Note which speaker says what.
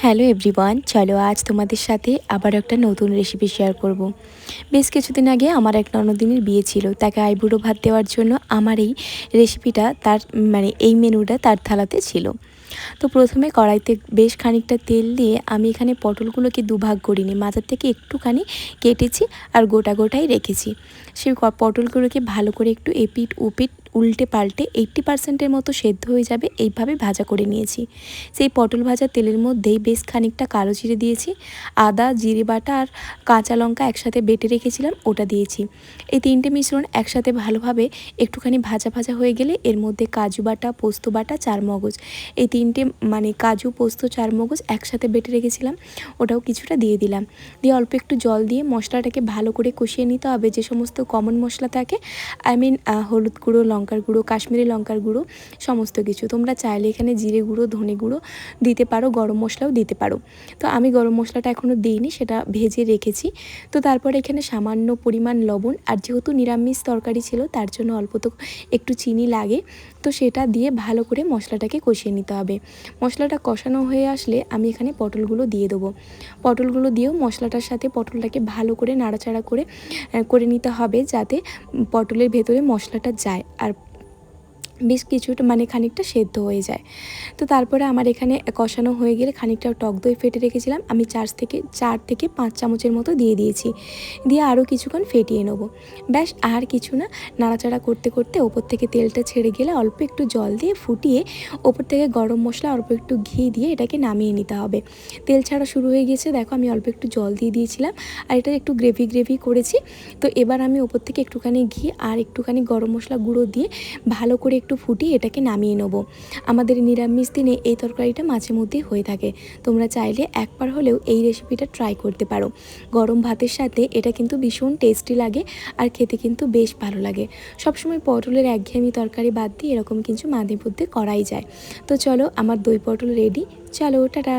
Speaker 1: Hello everyone, চলো আজ তোমাদের সাথে আবার একটা নতুন রেসিপি শেয়ার করব। বেশ কিছুদিন আগে আমার এক ননদিনীর বিয়ে ছিল, তাকে আইবুড়ো ভাত দেওয়ার জন্য আমার এই রেসিপিটা তার এই মেনুটা তার থালাতে ছিল। তো প্রথমে কড়াইতে বেশ খানিকটা তেল দিয়ে আমি এখানে পটলগুলোকে দুভাগ করিনি, মাথার থেকে একটুখানি কেটেছি আর গোটা গোটাই রেখেছি। সেই পটলগুলোকে ভালো করে একটু এপিট উপিট উল্টে পাল্টে 80% মতো সেদ্ধ হয়ে যাবে এইভাবে ভাজা করে নিয়েছি। সেই পটল ভাজা তেলের মধ্যেই বেশ খানিকটা কালো জিরে দিয়েছি, আদা জিরে বাটা আর কাঁচা লঙ্কা একসাথে বেটে রেখেছিলাম ওটা দিয়েছি। এই তিনটে মিশ্রণ একসাথে ভালোভাবে একটুখানি ভাজা ভাজা হয়ে গেলে এর মধ্যে কাজু বাটা, পোস্ত বাটা, চারমগজ, এই তিনটে কাজু পোস্ত চারমগজ একসাথে বেটে রেখেছিলাম ওটাও কিছুটা দিয়ে দিলাম। দিয়ে অল্প একটু জল দিয়ে মশলাটাকে ভালো করে কষিয়ে নিতে হবে। যে সমস্ত কমন মশলা থাকে, হলুদ গুঁড়ো, লঙ্কার গুঁড়ো, কাশ্মীরি লঙ্কার গুঁড়ো, সমস্ত কিছু তোমরা চাইলে এখানে জিরে গুঁড়ো, ধনে গুঁড়ো দিতে পারো, গরম মশলাও দিতে পারো। তো আমি গরম মশলাটা এখনও দিইনি, সেটা ভেজে রেখেছি। তো তারপর এখানে সামান্য পরিমাণ লবণ, আর যেহেতু নিরামিষ তরকারি ছিল তার জন্য অল্প তো একটু চিনি লাগে, তো সেটা দিয়ে ভালো করে মশলাটাকে কষিয়ে নিতে হবে। মশলাটা কষানো হয়ে আসলে আমি এখানে পটলগুলো দিয়ে দেবো। পটলগুলো দিয়েও মশলাটার সাথে পটলটাকে ভালো করে নাড়াচাড়া করে নিতে হবে, যাতে পটলের ভেতরে মশলাটা যায় আর বেশ কিছুটা খানিকটা সেদ্ধ হয়ে যায়। তো তারপরে আমার এখানে কষানো হয়ে গেলে খানিকটা টক দই ফেটে রেখেছিলাম আমি 4 থেকে 5 চামচের মতো দিয়ে দিয়েছি। দিয়ে আরও কিছুক্ষণ ফেটিয়ে নেব। ব্যাস, আর কিছু না, নাড়াচাড়া করতে করতে ওপর থেকে তেলটা ছেড়ে গেলে অল্প একটু জল দিয়ে ফুটিয়ে ওপর থেকে গরম মশলা, অল্প একটু ঘি দিয়ে এটাকে নামিয়ে নিতে হবে। তেল ছাড়া শুরু হয়ে গেছে, দেখো আমি অল্প একটু জল দিয়ে দিয়েছিলাম আর এটা একটু গ্রেভি গ্রেভি করেছি। তো এবার আমি ওপর থেকে একটুখানি ঘি আর একটুখানি গরম মশলা গুঁড়ো দিয়ে ভালো করে একটু ফুটিয়ে এটাকে নামিয়ে নেব। আমাদের নিরামিষ দিনে এই তরকারিটা মাঝে মধ্যেই হয়ে থাকে। তোমরা চাইলে একবার হলেও এই রেসিপিটা ট্রাই করতে পারো। গরম ভাতের সাথে এটা কিন্তু ভীষণ টেস্টি লাগে আর খেতে কিন্তু বেশ ভালো লাগে। সবসময় পটলের একঘেয়েমি তরকারি বাদ দিয়ে এরকম কিছু মাঝে মধ্যে করাই যায়। তো চলো, আমার দই পটল রেডি। চলো, টাটা।